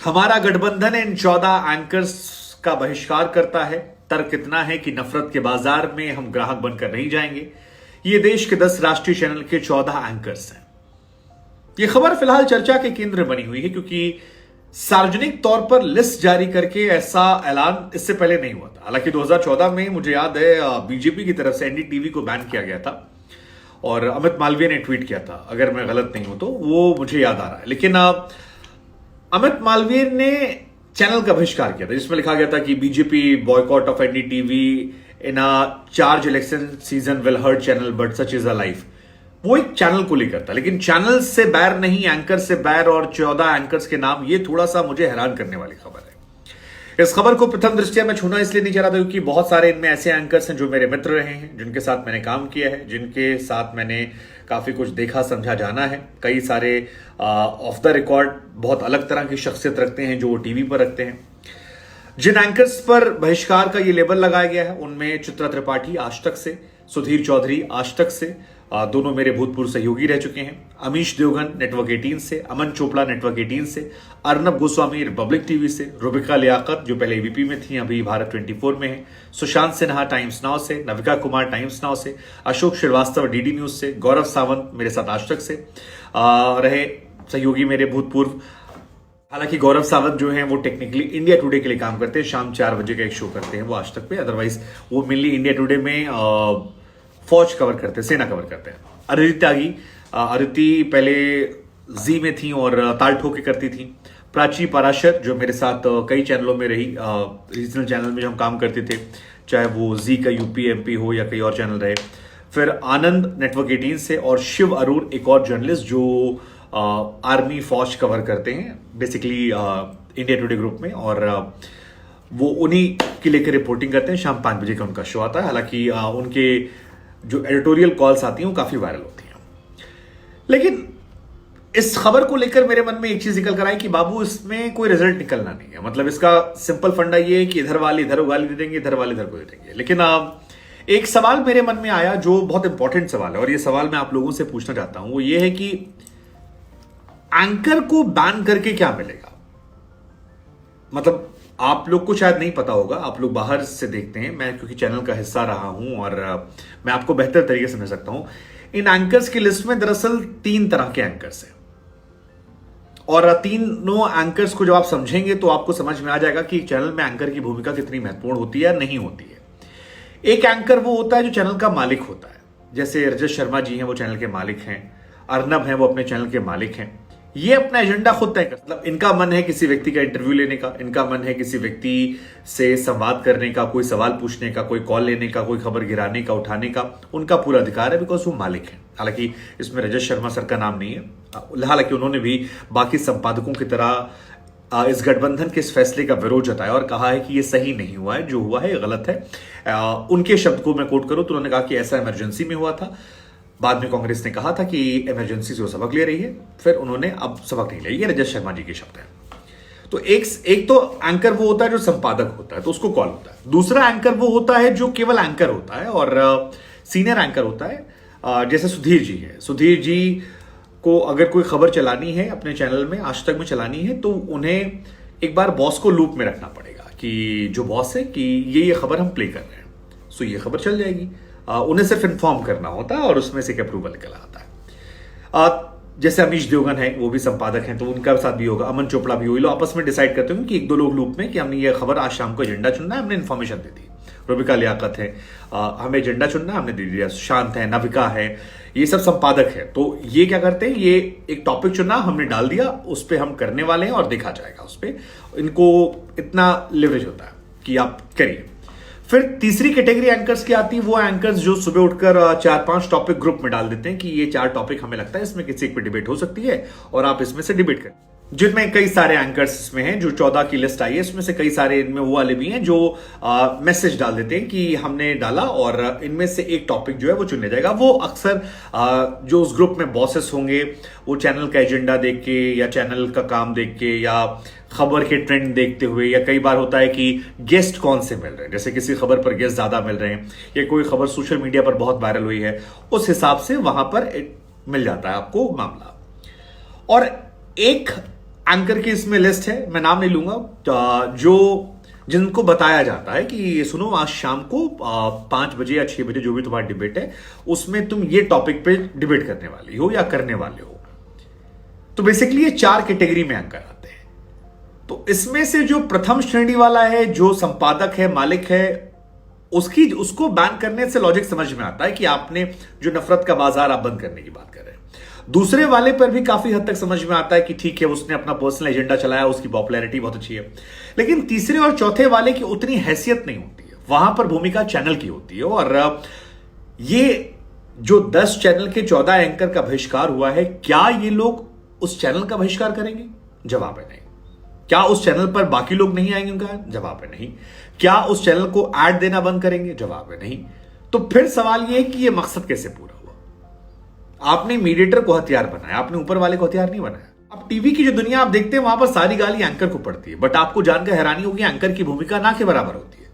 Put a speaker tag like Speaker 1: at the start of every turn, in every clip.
Speaker 1: हमारा गठबंधन इन 14 एंकर्स का बहिष्कार करता है। तर्क इतना है कि नफरत के बाजार में हम ग्राहक बनकर नहीं जाएंगे। ये देश के 10 राष्ट्रीय चैनल के 14 एंकर्स हैं। यह खबर फिलहाल चर्चा के केंद्र में बनी हुई है क्योंकि सार्वजनिक तौर पर लिस्ट जारी करके ऐसा ऐलान इससे पहले नहीं हुआ था। हालांकि 2014 में मुझे याद है बीजेपी की तरफ से एनडीटीवी को बैन किया गया था और अमित मालवीय ने ट्वीट किया था, अगर मैं गलत नहीं हूं तो वो मुझे याद आ रहा है। लेकिन अमित मालवीय ने चैनल का बहिष्कार किया था जिसमें लिखा गया था कि BJP boycott of NDTV in a charge election season will hurt channel but such is a life. वो एक चैनल को लेकर था, लेकिन चैनल से बैर नहीं, एंकर से बैर और 14 एंकर्स के नाम, ये थोड़ा सा मुझे हैरान करने वाली खबर है। इस खबर को प्रथम दृष्टया मैं छूना इसलिए नहीं चाह रहा था क्योंकि बहुत सारे इनमें ऐसे एंकर्स हैं जो मेरे मित्र रहे हैं, जिनके साथ मैंने काम किया है, जिनके साथ मैंने काफी कुछ देखा समझा जाना है। कई सारे ऑफ द रिकॉर्ड बहुत अलग तरह की शख्सियत रखते हैं जो वो टीवी पर रखते हैं। जिन एंकर्स पर बहिष्कार का ये लेबल लगाया गया है उनमें चित्रा त्रिपाठी आज तक से, सुधीर चौधरी आज तक से, दोनों मेरे भूतपूर्व सहयोगी रह चुके हैं, अमीश देवगन नेटवर्क 18 से, अमन चोपड़ा नेटवर्क 18 से, अर्नब गोस्वामी रिपब्लिक टीवी से, रुबिका लियाकत जो पहले एबीपी में थी अभी भारत 24 में है, सुशांत सिन्हा टाइम्स नाउ से, नविका कुमार टाइम्स नाउ से, अशोक श्रीवास्तव डीडी न्यूज से, गौरव सावंत मेरे साथ आज तक से रहे सहयोगी मेरे भूतपूर्व। हालांकि गौरव सावंत जो हैं वो टेक्निकली इंडिया टुडे के लिए काम करते हैं, शाम 4 बजे का एक शो करते हैं वो आज तक पे, अदरवाइज वो मेनली इंडिया टुडे में फौज कवर करते हैं, सेना कवर करते हैं। अदिति त्यागी, अदिति पहले जी में थी और ताल ठोके करती थी। प्राची पराशर जो मेरे साथ कई चैनलों में रही, रीजनल चैनल में जो हम काम करते थे, चाहे वो जी का यूपी एमपी हो या कई और चैनल रहे। फिर आनंद नेटवर्क 18 से और शिव अरूर एक और जर्नलिस्ट जो आर्मी फौज कवर करते हैं बेसिकली इंडिया टुडे ग्रुप में, और वो उन्हीं की लेकर रिपोर्टिंग करते हैं। शाम 5 बजे का उनका शो आता है। हालांकि उनके जो एडिटोरियल कॉल्स आती हैं वो काफी वायरल होती हैं। लेकिन इस खबर को लेकर मेरे मन में एक चीज निकल कर आई कि बाबू इसमें कोई रिजल्ट निकलना नहीं है। मतलब इसका सिंपल फंडा ये है कि इधर वाले इधर उगाली दे देंगे, इधर वाले इधर को दे देंगे। लेकिन एक सवाल मेरे मन में आया जो बहुत इंपॉर्टेंट सवाल है और ये सवाल मैं आप लोगों से पूछना चाहता हूं, वो ये है कि एंकर को बैन करके क्या मिलेगा। मतलब आप लोग को शायद नहीं पता होगा, आप लोग बाहर से देखते हैं, मैं क्योंकि चैनल का हिस्सा रहा हूं और मैं आपको बेहतर तरीके से समझ सकता हूं। इन एंकर्स की लिस्ट में दरअसल 3 तरह के एंकर्स हैं और तीनों एंकर्स को जब आप समझेंगे तो आपको समझ में आ जाएगा कि चैनल में एंकर की भूमिका कितनी महत्वपूर्ण होती है या नहीं होती है। एक एंकर वो होता है जो चैनल का मालिक होता है, जैसे रजत शर्मा जी हैं वो चैनल के मालिक हैं, अर्नब हैं वो अपने चैनल के मालिक हैं। ये अपना एजेंडा खुद तय कर, मतलब इनका मन है किसी व्यक्ति का इंटरव्यू लेने का, इनका मन है किसी व्यक्ति से संवाद करने का, कोई सवाल पूछने का, कोई कॉल लेने का, कोई खबर गिराने का, उठाने का, उनका पूरा अधिकार है बिकॉज वो मालिक है। हालांकि इसमें रजत शर्मा सर का नाम नहीं है, हालांकि उन्होंने भी बाकी संपादकों की तरह इस गठबंधन के इस फैसले का विरोध जताया और कहा है कि ये सही नहीं हुआ है, जो हुआ है ये गलत है। उनके शब्द को मैं कोट करूं तो उन्होंने कहा कि ऐसा इमरजेंसी में हुआ था। बाद में कांग्रेस ने कहा था कि इमरजेंसी से वो सबक ले रही है, फिर उन्होंने अब सबक नहीं लिया। ये रजत शर्मा जी के शब्द हैं। तो एक तो एंकर वो होता है जो संपादक होता है, तो उसको कॉल होता है। दूसरा एंकर वो होता है जो केवल एंकर होता है और सीनियर एंकर होता है, जैसे सुधीर जी है। सुधीर जी को अगर कोई खबर चलानी है अपने चैनल में, आज तक में चलानी है, तो उन्हें एक बार बॉस को लूप में रखना पड़ेगा कि जो बॉस है कि ये खबर हम प्ले कर रहे हैं, सो ये खबर चल जाएगी। उन्हें सिर्फ इन्फॉर्म करना होता है और उसमें से एक अप्रूवल निकल आता है। जैसे अमीश देवगन है वो भी संपादक हैं तो उनका साथ भी होगा, अमन चोपड़ा भी होगी, लोग आपस में डिसाइड करते होंगे कि 1-2 लोग लूप में कि हमने ये खबर आज शाम को एजेंडा चुनना है, हमने इन्फॉर्मेशन दे दी। रुबिका लियाकत है, हमें एजेंडा चुनना है, हमने दे दिया। शांत है, नविका है, ये सब संपादक है। तो ये क्या करते हैं, ये एक टॉपिक चुना, हमने डाल दिया, उस पर हम करने वाले हैं और देखा जाएगा उस पर। इनको इतना लिवरेज होता है कि आप करिए। फिर तीसरी कैटेगरी एंकर्स की आती है, वो एंकर्स जो सुबह उठकर 4-5 टॉपिक ग्रुप में डाल देते हैं कि ये 4 टॉपिक हमें लगता है इसमें किसी एक पे डिबेट हो सकती है और आप इसमें से डिबेट करें। जिनमें कई सारे एंकर्स इसमें हैं, जो 14 की लिस्ट आई है इसमें से कई सारे इनमें वो वाले भी हैं जो मैसेज डाल देते हैं कि हमने डाला और इनमें से एक टॉपिक जो है वो चुने जाएगा। वो अक्सर जो उस ग्रुप में बॉसेस होंगे वो चैनल का एजेंडा देख के या चैनल का काम देख के या खबर के ट्रेंड देखते हुए, या कई बार होता है कि गेस्ट कौन से मिल रहे हैं, जैसे किसी खबर पर गेस्ट ज्यादा मिल रहे हैं या कोई खबर सोशल मीडिया पर बहुत वायरल हुई है, उस हिसाब से वहां पर मिल जाता है आपको मामला। और एक एंकर की इसमें लिस्ट है, मैं नाम नहीं लूंगा, जो जिनको बताया जाता है कि सुनो आज शाम को 5 बजे या 6 बजे जो भी तुम्हारा डिबेट है उसमें तुम ये टॉपिक पे डिबेट करने वाली हो या करने वाले हो। तो बेसिकली ये 4 कैटेगरी में एंकर आते हैं। तो इसमें से जो प्रथम श्रेणी वाला है, जो संपादक है, मालिक है, उसको बैन करने से लॉजिक समझ में आता है कि आपने जो नफरत का बाजार आप बंद करने की बात कर रहे हैं। दूसरे वाले पर भी काफी हद तक समझ में आता है कि ठीक है उसने अपना पर्सनल एजेंडा चलाया, उसकी पॉपुलैरिटी बहुत अच्छी है। लेकिन तीसरे और चौथे वाले की उतनी हैसियत नहीं होती है, वहां पर भूमिका चैनल की होती है। और ये जो 10 चैनल के 14 एंकर का बहिष्कार हुआ है, क्या ये लोग उस चैनल का बहिष्कार करेंगे? जवाब है नहीं। क्या उस चैनल पर बाकी लोग नहीं आएंगे? उनका जवाब है नहीं। क्या उस चैनल को ऐड देना बंद करेंगे? जवाब है नहीं। तो फिर सवाल यह है कि यह मकसद कैसे पूरा हुआ? आपने मीडिएटर को हथियार बनाया, आपने ऊपर वाले को हथियार नहीं बनाया। अब टीवी की जो दुनिया आप देखते हैं वहां पर सारी गाली एंकर को पड़ती है, बट आपको जानकर हैरानी होगी एंकर की भूमिका ना के बराबर होती है।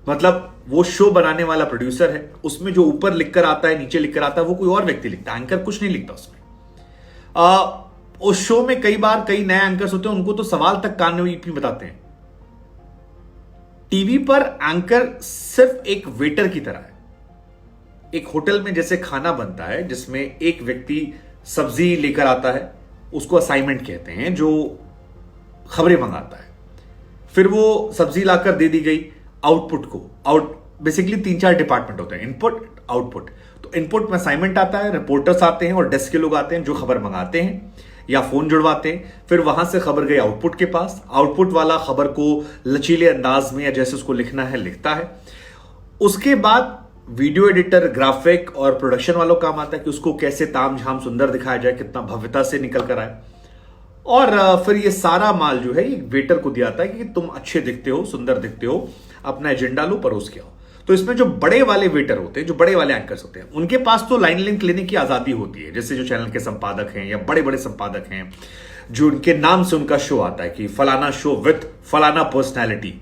Speaker 1: मतलब वो शो बनाने वाला प्रोड्यूसर है, उसमें जो ऊपर लिखकर आता है नीचे लिखकर आता है वो कोई और व्यक्ति लिखता है, एंकर कुछ नहीं लिखता उसमें। उस शो में कई बार कई नए एंकर्स होते हैं, उनको तो सवाल तक कान में भी बताते हैं। टीवी पर एंकर सिर्फ एक वेटर की तरह है। एक होटल में जैसे खाना बनता है जिसमें एक व्यक्ति सब्जी लेकर आता है, उसको असाइनमेंट कहते हैं, जो खबरें मंगाता है। फिर वो सब्जी लाकर दे दी गई आउटपुट को। बेसिकली 3-4 डिपार्टमेंट होते हैं, इनपुट आउटपुट। तो इनपुट में असाइनमेंट आता है, रिपोर्टर्स आते हैं और डेस्क के लोग आते हैं जो खबर मंगाते हैं या फोन जुड़वाते हैं। फिर वहां से खबर गई आउटपुट के पास, आउटपुट वाला खबर को लचीले अंदाज में या जैसे उसको लिखना है लिखता है। उसके बाद वीडियो एडिटर, ग्राफिक और प्रोडक्शन वालों का काम आता है कि उसको कैसे ताम झाम सुंदर दिखाया जाए, कितना भव्यता से निकल कर आए। और फिर ये सारा माल जो है ये वेटर को दिया जाता है कि तुम अच्छे दिखते हो, सुंदर दिखते हो, अपना एजेंडा लो, परोस के आओ। तो इसमें जो बड़े वाले वेटर होते हैं, जो बड़े वाले एंकर्स होते हैं, उनके पास तो लाइन लिंक लेने की आजादी होती है। जैसे जो चैनल के संपादक हैं या बड़े बड़े संपादक हैं, जो उनके नाम से उनका शो आता है कि फलाना शो विद फलाना पर्सनैलिटी,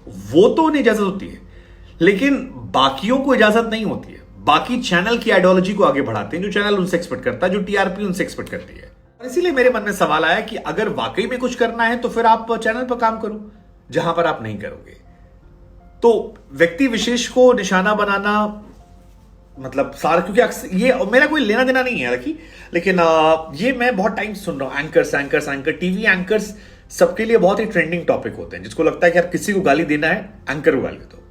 Speaker 1: वो तो उन्हें इजाजत होती है। लेकिन बाकियों को इजाजत नहीं होती है। बाकी चैनल की आइडियोलॉजी को आगे बढ़ाते हैं, जो चैनल उनसे एक्सपेक्ट करता है, जो टीआरपी उनसे एक्सपेक्ट करती है। और इसीलिए मेरे मन में सवाल आया कि अगर वाकई में कुछ करना है तो फिर आप चैनल पर काम करो जहां पर आप नहीं करोगे। तो व्यक्ति विशेष को निशाना बनाना मतलब सारा, क्योंकि अक्सर ये मेरा कोई लेना देना नहीं है लेकिन ये मैं बहुत टाइम सुन रहा हूं, एंकर टीवी एंकर्स सबके लिए बहुत ही ट्रेंडिंग टॉपिक होते हैं। जिसको लगता है कि यार किसी को गाली देना है, एंकर को गाली दो,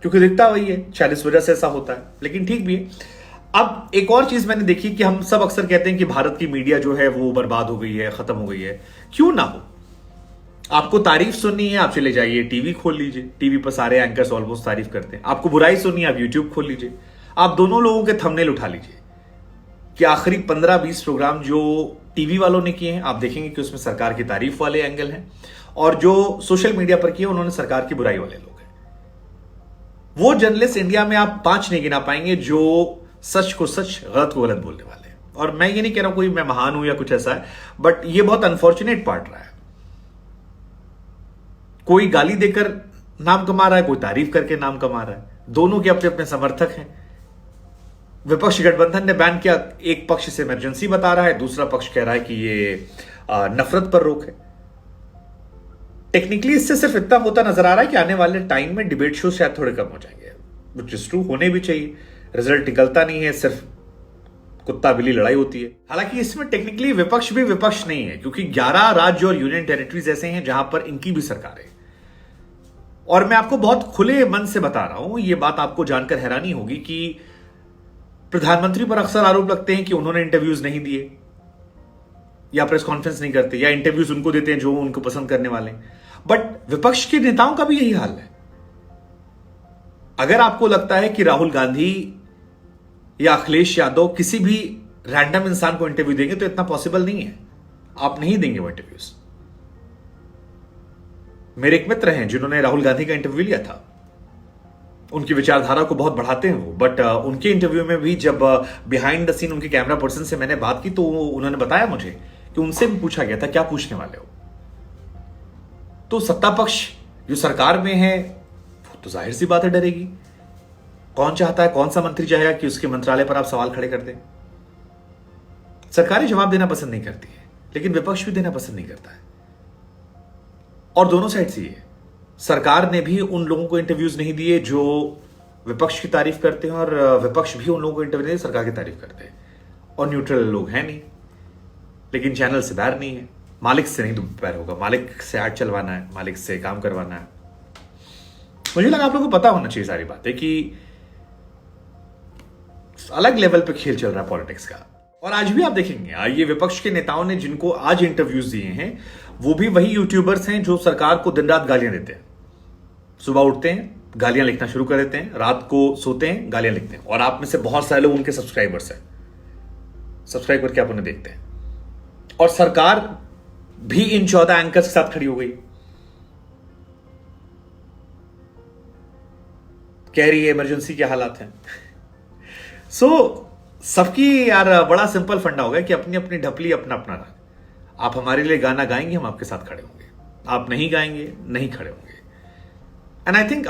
Speaker 1: क्योंकि दिखता वही है, शायद इस वजह से ऐसा होता है। लेकिन ठीक भी है। अब एक और चीज मैंने देखी कि हम सब अक्सर कहते हैं कि भारत की मीडिया जो है वो बर्बाद हो गई है, खत्म हो गई है। क्यों ना हो? आपको तारीफ सुननी है, आप चले जाइए टीवी खोल लीजिए, टीवी पर सारे एंकर्स ऑलमोस्ट तारीफ करते हैं। आपको बुराई सुननी है, आप यूट्यूब खोल लीजिए, आप दोनों लोगों के थंबनेल उठा लीजिए कि आखिरी 15-20 प्रोग्राम जो टीवी वालों ने किए हैं, आप देखेंगे कि उसमें सरकार की तारीफ वाले एंगल हैं, और जो सोशल मीडिया पर किए उन्होंने सरकार की बुराई वाले लोग हैं। वो जर्नलिस्ट इंडिया में आप 5 नहीं गिना पाएंगे जो सच को सच, गलत को गलत बोलने वाले हैं। और मैं ये नहीं कह रहा कोई मैं महान हूं या कुछ ऐसा है, बट ये बहुत अनफॉर्चुनेट पार्ट रहा है। कोई गाली देकर नाम कमा रहा है, कोई तारीफ करके नाम कमा रहा है। दोनों के अपने अपने समर्थक हैं। विपक्ष गठबंधन ने बैन किया, एक पक्ष से इमरजेंसी बता रहा है, दूसरा पक्ष कह रहा है कि ये नफरत पर रोक है। टेक्निकली इससे सिर्फ इतना होता नजर आ रहा है कि आने वाले टाइम में डिबेट शो शायद थोड़े कम हो जाएंगे, विच इज ट्रू, होने भी चाहिए। रिजल्ट निकलता नहीं है, सिर्फ कुत्ता बिल्ली लड़ाई होती है। हालांकि इसमें टेक्निकली विपक्ष भी विपक्ष नहीं है, क्योंकि 11 राज्य और यूनियन टेरिटरीज ऐसे हैं जहां पर इनकी भी सरकार है। और मैं आपको बहुत खुले मन से बता रहा हूं, यह बात आपको जानकर हैरानी होगी कि प्रधानमंत्री पर अक्सर आरोप लगते हैं कि उन्होंने इंटरव्यूज नहीं दिए या प्रेस कॉन्फ्रेंस नहीं करते, या इंटरव्यूज उनको देते हैं जो उनको पसंद करने वाले। बट विपक्ष के नेताओं का भी यही हाल है। अगर आपको लगता है कि राहुल गांधी या अखिलेश यादव किसी भी रैंडम इंसान को इंटरव्यू देंगे, तो इतना पॉसिबल नहीं है, आप नहीं देंगे वो इंटरव्यूज। मेरे एक मित्र हैं जिन्होंने राहुल गांधी का इंटरव्यू लिया था, उनकी विचारधारा को बहुत बढ़ाते हैं वो, बट उनके इंटरव्यू में भी जब बिहाइंड द सीन उनके कैमरा पर्सन से मैंने बात की, तो उन्होंने बताया मुझे कि उनसे भी पूछा गया था क्या पूछने वाले हो। तो सत्ता पक्ष जो सरकार में है वो तो जाहिर सी बात है डरेगी। कौन चाहता है, कौन सा मंत्री चाहेगा कि उसके मंत्रालय पर आप सवाल खड़े कर दें? सरकारें जवाब देना पसंद नहीं करती है। लेकिन विपक्ष भी देना पसंद नहीं करता है। और दोनों साइड से ये सरकार ने भी उन लोगों को इंटरव्यूज नहीं दिए जो विपक्ष की तारीफ करते हैं, और विपक्ष भी उन लोगों को इंटरव्यू नहीं सरकार की तारीफ करते हैं। और न्यूट्रल लोग हैं नहीं, लेकिन चैनल से बैर नहीं है। मालिक से नहीं बैर होगा, मालिक से ऐड चलवाना है, मालिक से काम करवाना है। मुझे लगा आप लोगों को पता होना चाहिए सारी बातें कि अलग लेवल पे खेल चल रहा है पॉलिटिक्स का। और आज भी आप देखेंगे ये विपक्ष के नेताओं ने जिनको आज इंटरव्यूज दिए हैं वो भी वही यूट्यूबर्स हैं जो सरकार को दिन रात गालियां देते हैं। सुबह उठते हैं, गालियां लिखना शुरू कर देते हैं, रात को सोते हैं, गालियां लिखते हैं। और आप में से बहुत सारे लोग उनके सब्सक्राइबर्स हैं, सब्सक्राइब करके आप उन्हें देखते हैं। और सरकार भी इन 14 एंकर्स के साथ खड़ी हो गई, कह रही है इमरजेंसी के हालात हैं। सबकी यार बड़ा सिंपल फंडा होगा कि अपनी अपनी ढपली अपना अपना रंग। आप हमारे लिए गाना गाएंगे, हम आपके साथ खड़े होंगे। आप नहीं गाएंगे, नहीं खड़े होंगे। एंड आई थिंक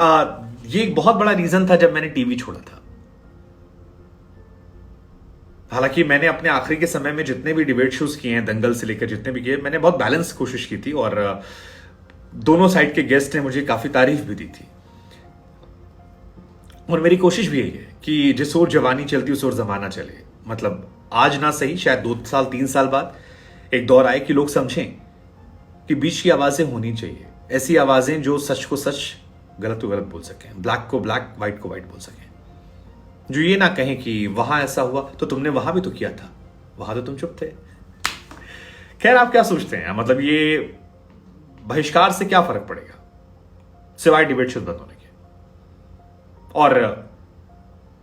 Speaker 1: ये एक बहुत बड़ा रीजन था जब मैंने टीवी छोड़ा था। हालांकि मैंने अपने आखिरी के समय में जितने भी डिबेट शोज किए हैं, दंगल से लेकर जितने भी किए, मैंने बहुत बैलेंस कोशिश की थी। और दोनों साइड के गेस्ट ने मुझे काफी तारीफ भी दी थी। और मेरी कोशिश भी यही है कि जिस ओर जवानी चलती उस ओर जमाना चले। मतलब आज ना सही, शायद 2 साल 3 साल बाद एक दौर आए कि लोग समझें कि बीच की आवाजें होनी चाहिए। ऐसी आवाजें जो सच को सच, गलत को गलत बोल सकें, ब्लैक को ब्लैक, व्हाइट को व्हाइट बोल सकें। जो ये ना कहें कि वहां ऐसा हुआ तो तुमने वहां भी तो किया था, वहां तो तुम चुप थे। खैर, आप क्या सोचते हैं? मतलब ये बहिष्कार से क्या फर्क पड़ेगा सिवाय डिबेट शुद्ध बंद होने के? और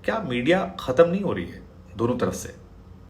Speaker 1: क्या मीडिया खत्म नहीं हो रही है दोनों तरफ से?